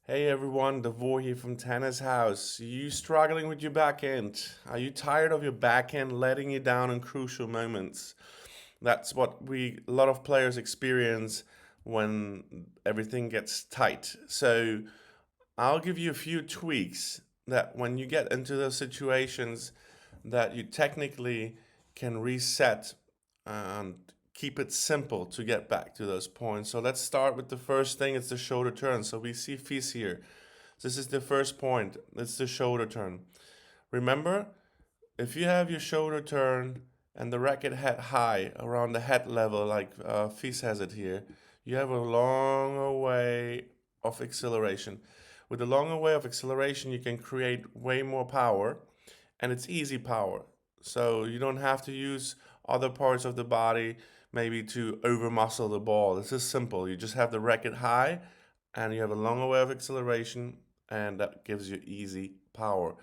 Hey everyone, Devor here from Tennis House. Are you struggling with your backhand? Are you tired of your backhand letting you down in crucial moments? That's what a lot of players experience when everything gets tight. So I'll give you a few tweaks that when you get into those situations that you technically can reset and keep it simple to get back to those points. So let's start with the first thing, it's the shoulder turn. So we see Fis here. This is the first point. It's the shoulder turn. Remember, if you have your shoulder turn and the racket head high around the head level, like Fis has it here, you have a longer way of acceleration. With a longer way of acceleration, you can create way more power, and it's easy power. So you don't have to use other parts of the body maybe to over muscle the ball. This is simple. You just have the racket high and you have a longer way of acceleration, and that gives you easy power.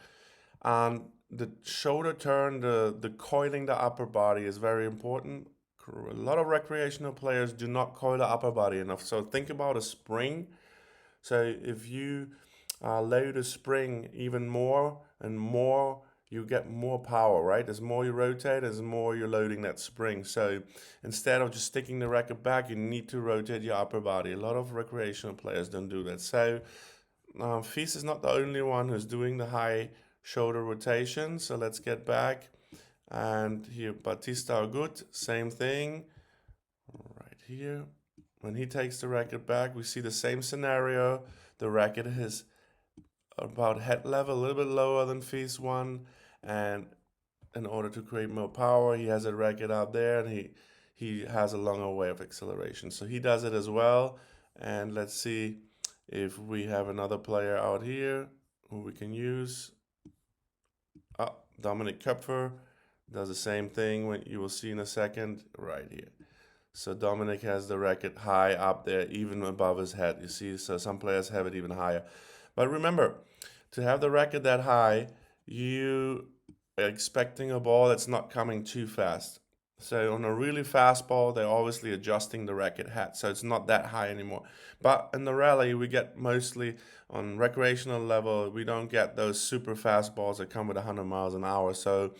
And the shoulder turn, the coiling the upper body is very important. A lot of recreational players do not coil the upper body enough. So think about a spring. So if you load a spring even more and more, you get more power, right? As more you rotate, as more you're loading that spring. So instead of just sticking the racket back, you need to rotate your upper body. A lot of recreational players don't do that. So Fils is not the only one who's doing the high shoulder rotation. So let's get back. And here, Batista good, same thing. Right here. When he takes the racket back, we see the same scenario. The racket is about head level, a little bit lower than Fils one. And in order to create more power, he has a racket out there and he has a longer way of acceleration. So he does it as well. And let's see if we have another player out here who we can use. Dominic Köpfer does the same thing, when you will see in a second right here. So Dominic has the racket high up there, even above his head. You see, so some players have it even higher. But remember, to have the racket that high, you are expecting a ball that's not coming too fast. So on a really fast ball, they're obviously adjusting the racket head, so it's not that high anymore. But in the rally, we get mostly on recreational level, we don't get those super fast balls that come with 100 miles an hour. So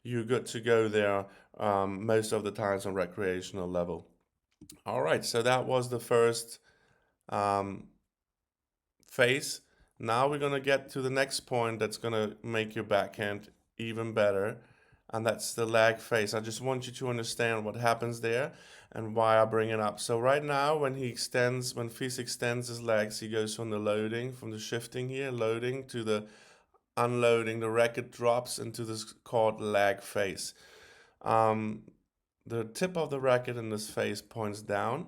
you're good to go there most of the times on recreational level. All right, so that was the first um, phase. Now we're going to get to the next point that's going to make your backhand even better, and that's the lag phase. I just want you to understand what happens there and why I bring it up. So right now, when Fils extends his legs, he goes from the loading, from the shifting here, loading to the unloading. The racket drops into this called lag phase. Um, the tip of the racket in this phase points down,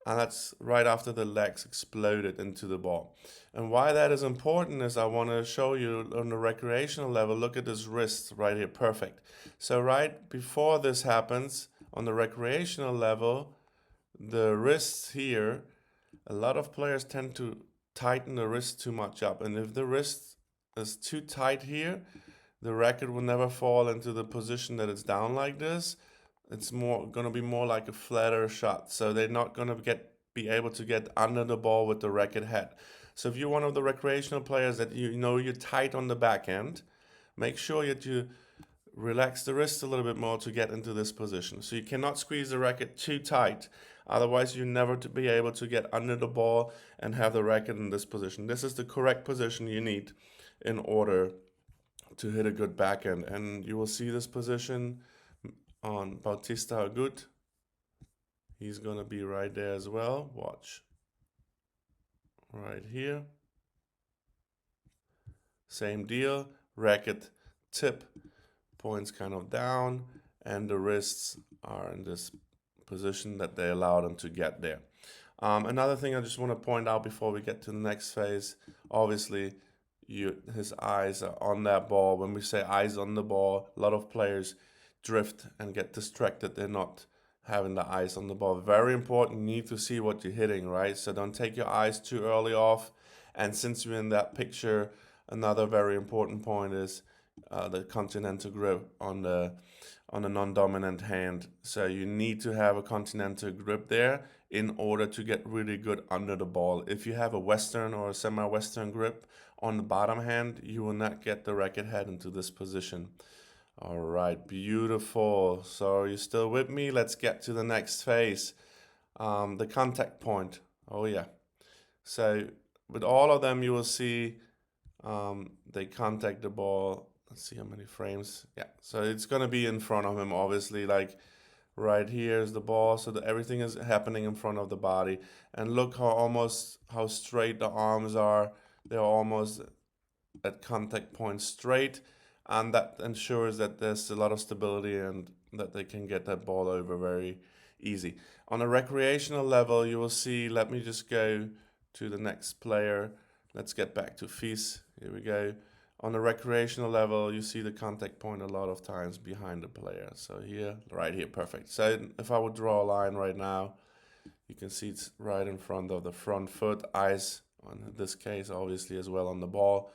and that's right after the legs exploded into the ball. And why that is important is I want to show you on the recreational level. Look at this wrist right here, perfect. So right before this happens, on the recreational level, the wrists here, a lot of players tend to tighten the wrist too much up. And if the wrist is too tight here, the racket will never fall into the position that it's down like this. It's more gonna be more like a flatter shot. So they're not gonna be able to get under the ball with the racket head. So if you're one of the recreational players that you know you're tight on the backhand, make sure that you relax the wrist a little bit more to get into this position. So you cannot squeeze the racket too tight. Otherwise, you never to be able to get under the ball and have the racket in this position. This is the correct position you need in order to hit a good backhand. And you will see this position on Bautista Agut. He's going to be right there as well. Watch. Right here. Same deal. Racket tip points kind of down, and the wrists are in this position that they allow them to get there. Another thing I just want to point out before we get to the next phase, obviously, his eyes are on that ball. When we say eyes on the ball, a lot of players drift and get distracted. They're not having the eyes on the ball. Very important. You need to see what you're hitting, right? So don't take your eyes too early off. And since you're in that picture, another very important point is the continental grip on the non-dominant hand. So you need to have a continental grip there in order to get really good under the ball. If you have a Western or a semi-Western grip on the bottom hand, you will not get the racket head into this position. All right, beautiful. So you're still with me? Let's get to the next phase, the contact point. Oh yeah. So with all of them, you will see they contact the ball. Let's see how many frames. Yeah, so it's gonna be in front of him, obviously, like right here is the ball, so that everything is happening in front of the body. And look how straight the arms are. They're almost at contact point straight, and that ensures that there's a lot of stability and that they can get that ball over very easy. On a recreational level, you will see, let me just go to the next player. Let's get back to Haus. Here we go. On a recreational level, you see the contact point a lot of times behind the player. So here, right here, perfect. So if I would draw a line right now, you can see it's right in front of the front foot, eyes, in this case, obviously, as well on the ball.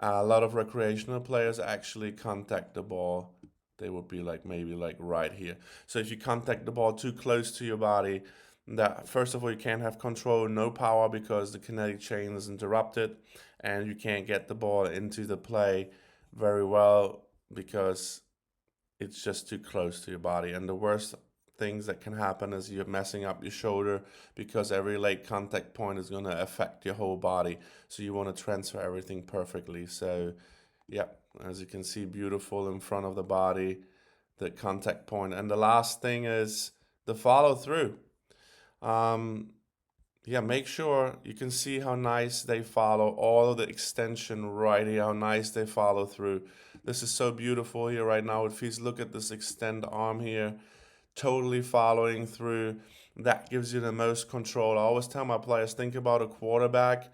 A lot of recreational players actually contact the ball. They would be like maybe like right here. So if you contact the ball too close to your body, that first of all, you can't have control, no power, because the kinetic chain is interrupted, and you can't get the ball into the play very well because it's just too close to your body. And the worst things that can happen is you're messing up your shoulder, because every late contact point is going to affect your whole body. So you want to transfer everything perfectly. So yeah, as you can see, beautiful in front of the body, the contact point. And the last thing is the follow through. Yeah, make sure you can see how nice they follow, all of the extension right here, how nice they follow through. This is so beautiful here right now. If you look at this extend arm here, totally following through, that gives you the most control. I always tell my players, think about a quarterback.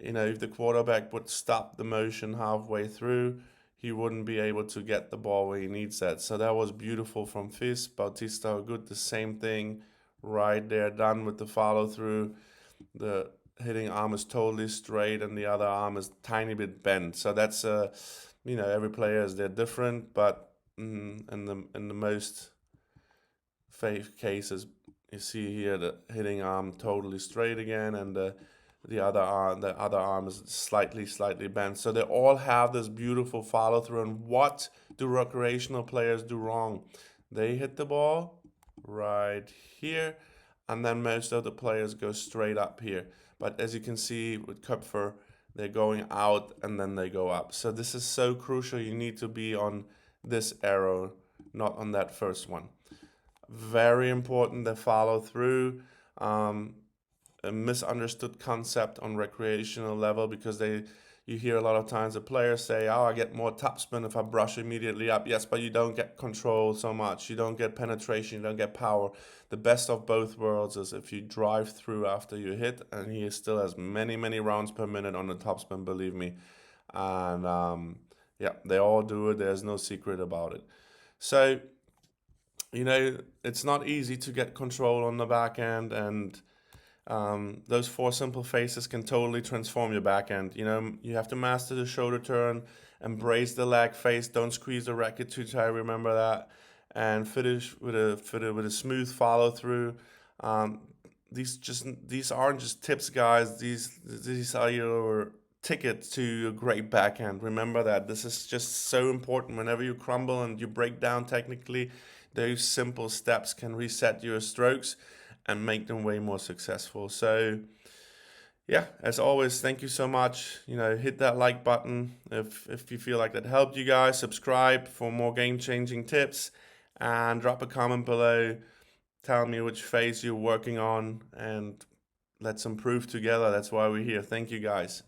You know, if the quarterback would stop the motion halfway through, he wouldn't be able to get the ball where he needs that. So that was beautiful from Haus. Bautista Good, the same thing right there, done with the follow through. The hitting arm is totally straight and the other arm is tiny bit bent. So that's you know, every player is they're different, but in the most cases, you see here the hitting arm totally straight again, and the other arm is slightly bent. So they all have this beautiful follow through. And what do recreational players do wrong? They hit the ball right here, and then most of the players go straight up here. But as you can see with Köpfer, they're going out and then they go up. So this is so crucial. You need to be on this arrow, not on that first one. Very important, the follow through. A misunderstood concept on recreational level, because you hear a lot of times the players say, oh, I get more topspin if I brush immediately up. Yes, but you don't get control so much. You don't get penetration, you don't get power. The best of both worlds is if you drive through after you hit, and he still has many rounds per minute on the topspin, believe me. And yeah, they all do it. There's no secret about it. So, you know, it's not easy to get control on the backhand, and those 4 simple phases can totally transform your backhand. You know, you have to master the shoulder turn, embrace the lag phase, don't squeeze the racket too tight, remember that, and finish with a smooth follow through. These aren't just tips, guys. These are your ticket to a great backhand. Remember that. This is just so important. Whenever you crumble and you break down technically, those simple steps can reset your strokes and make them way more successful. So yeah, as always, thank you so much. You know, hit that like button if you feel like that helped you guys. Subscribe for more game-changing tips, and drop a comment below. Tell me which phase you're working on, and let's improve together. That's why we're here. Thank you, guys.